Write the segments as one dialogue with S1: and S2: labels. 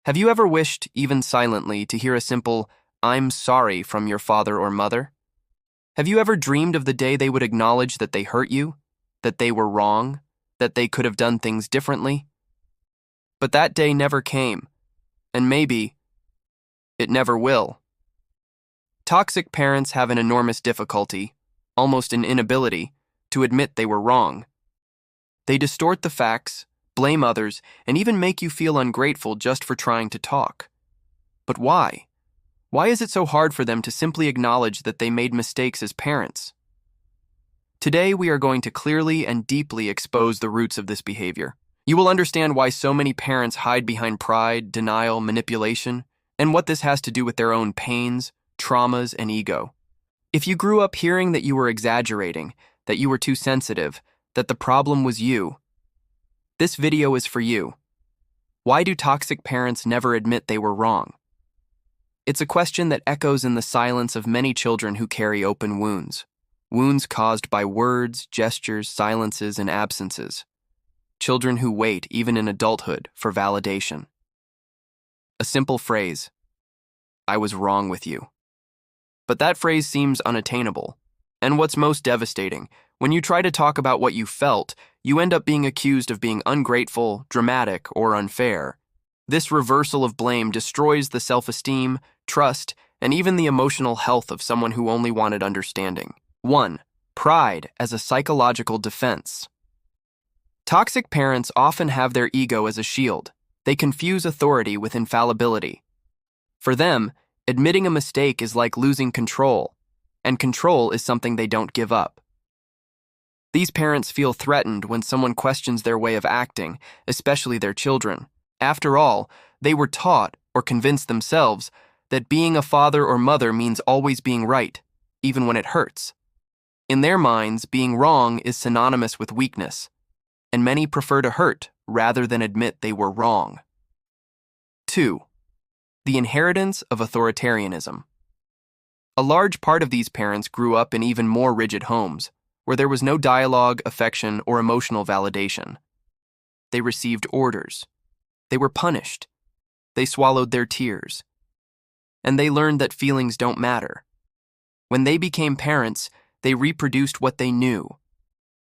S1: Have you ever wished, even silently, to hear a simple, "I'm sorry" from your father or mother? Have you ever dreamed of the day they would acknowledge that they hurt you, that they were wrong, that they could have done things differently? But that day never came, and maybe it never will. Toxic parents have an enormous difficulty, almost an inability, to admit they were wrong. They distort the facts, blame others, and even make you feel ungrateful just for trying to talk. But why? Why is it so hard for them to simply acknowledge that they made mistakes as parents? Today, we are going to clearly and deeply expose the roots of this behavior. You will understand why so many parents hide behind pride, denial, manipulation, and what this has to do with their own pains, traumas, and ego. If you grew up hearing that you were exaggerating, that you were too sensitive, that the problem was you, this video is for you. Why do toxic parents never admit they were wrong? It's a question that echoes in the silence of many children who carry open wounds. Wounds caused by words, gestures, silences, and absences. Children who wait, even in adulthood, for validation. A simple phrase, "I was wrong with you." But that phrase seems unattainable. And what's most devastating, when you try to talk about what you felt, you end up being accused of being ungrateful, dramatic, or unfair. This reversal of blame destroys the self-esteem, trust, and even the emotional health of someone who only wanted understanding. 1. Pride as a psychological defense. Toxic parents often have their ego as a shield. They confuse authority with infallibility. For them, admitting a mistake is like losing control, and control is something they don't give up. These parents feel threatened when someone questions their way of acting, especially their children. After all, they were taught, or convinced themselves, that being a father or mother means always being right, even when it hurts. In their minds, being wrong is synonymous with weakness, and many prefer to hurt rather than admit they were wrong. 2. The inheritance of authoritarianism. A large part of these parents grew up in even more rigid homes, where there was no dialogue, affection, or emotional validation. They received orders. They were punished. They swallowed their tears. And they learned that feelings don't matter. When they became parents, they reproduced what they knew,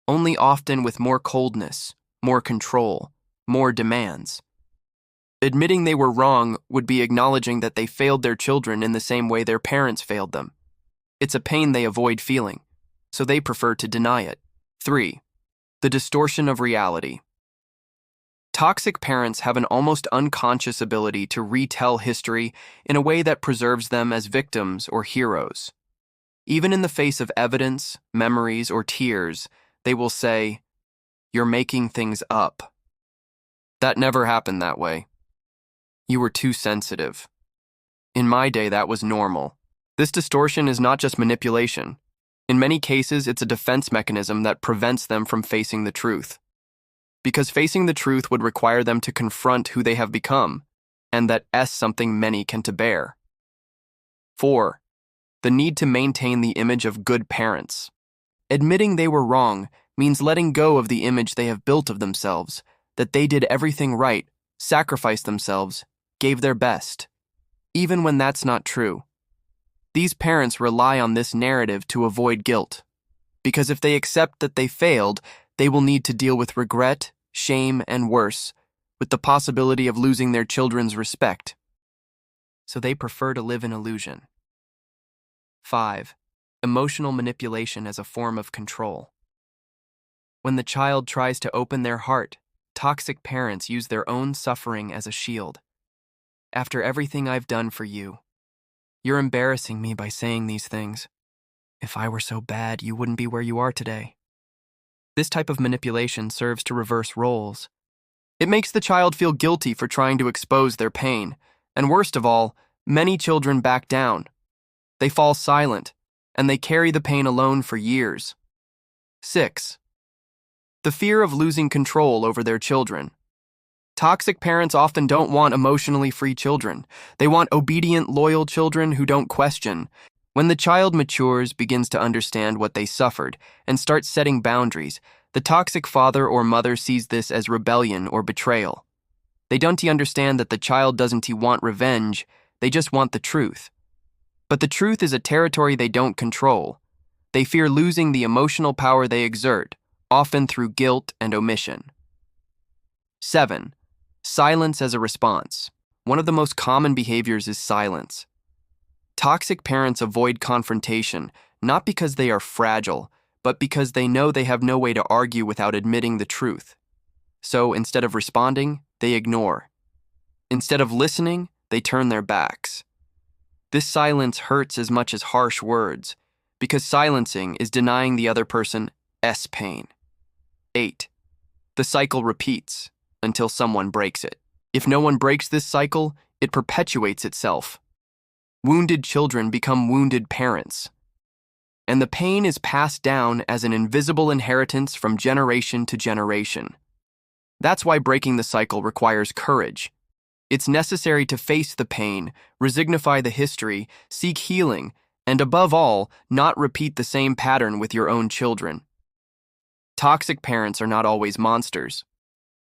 S1: only often with more coldness, more control, more demands. Admitting they were wrong would be acknowledging that they failed their children in the same way their parents failed them. It's a pain they avoid feeling, so they prefer to deny it. 3. The distortion of reality. Toxic parents have an almost unconscious ability to retell history in a way that preserves them as victims or heroes. Even in the face of evidence, memories, or tears, they will say, "You're making things up. That never happened that way. You were too sensitive. In my day, that was normal." This distortion is not just manipulation. In many cases, it's a defense mechanism that prevents them from facing the truth. Because facing the truth would require them to confront who they have become, and that is something many can to bear. 4. The need to maintain the image of good parents. Admitting they were wrong means letting go of the image they have built of themselves, that they did everything right, sacrificed themselves, gave their best, even when that's not true. These parents rely on this narrative to avoid guilt, because if they accept that they failed, they will need to deal with regret, shame, and worse, with the possibility of losing their children's respect. So they prefer to live in illusion. 5. Emotional manipulation as a form of control. When the child tries to open their heart, toxic parents use their own suffering as a shield. "After everything I've done for you, you're embarrassing me by saying these things. If I were so bad, you wouldn't be where you are today." This type of manipulation serves to reverse roles. It makes the child feel guilty for trying to expose their pain, and worst of all, many children back down. They fall silent, and they carry the pain alone for years. 6. The fear of losing control over their children. Toxic parents often don't want emotionally free children. They want obedient, loyal children who don't question. When the child matures, begins to understand what they suffered, and starts setting boundaries, the toxic father or mother sees this as rebellion or betrayal. They don't understand that the child doesn't want revenge, they just want the truth. But the truth is a territory they don't control. They fear losing the emotional power they exert, often through guilt and omission. 7. Silence as a response. One of the most common behaviors is silence. Toxic parents avoid confrontation, not because they are fragile, but because they know they have no way to argue without admitting the truth. So instead of responding, they ignore. Instead of listening, they turn their backs. This silence hurts as much as harsh words, because silencing is denying the other person's pain. 8. The cycle repeats until someone breaks it. If no one breaks this cycle, it perpetuates itself. Wounded children become wounded parents. And the pain is passed down as an invisible inheritance from generation to generation. That's why breaking the cycle requires courage. It's necessary to face the pain, resignify the history, seek healing, and above all, not repeat the same pattern with your own children. Toxic parents are not always monsters,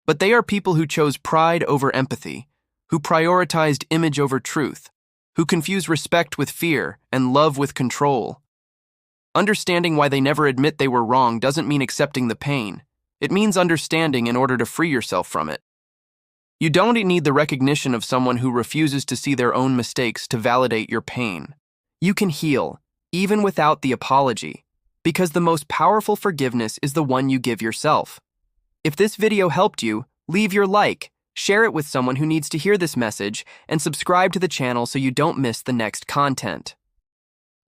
S1: but they are people who chose pride over empathy, who prioritized image over truth, who confuse respect with fear and love with control. Understanding why they never admit they were wrong doesn't mean accepting the pain. It means understanding in order to free yourself from it. You don't need the recognition of someone who refuses to see their own mistakes to validate your pain. You can heal, even without the apology, because the most powerful forgiveness is the one you give yourself. If this video helped you, leave your like, share it with someone who needs to hear this message, and subscribe to the channel so you don't miss the next content.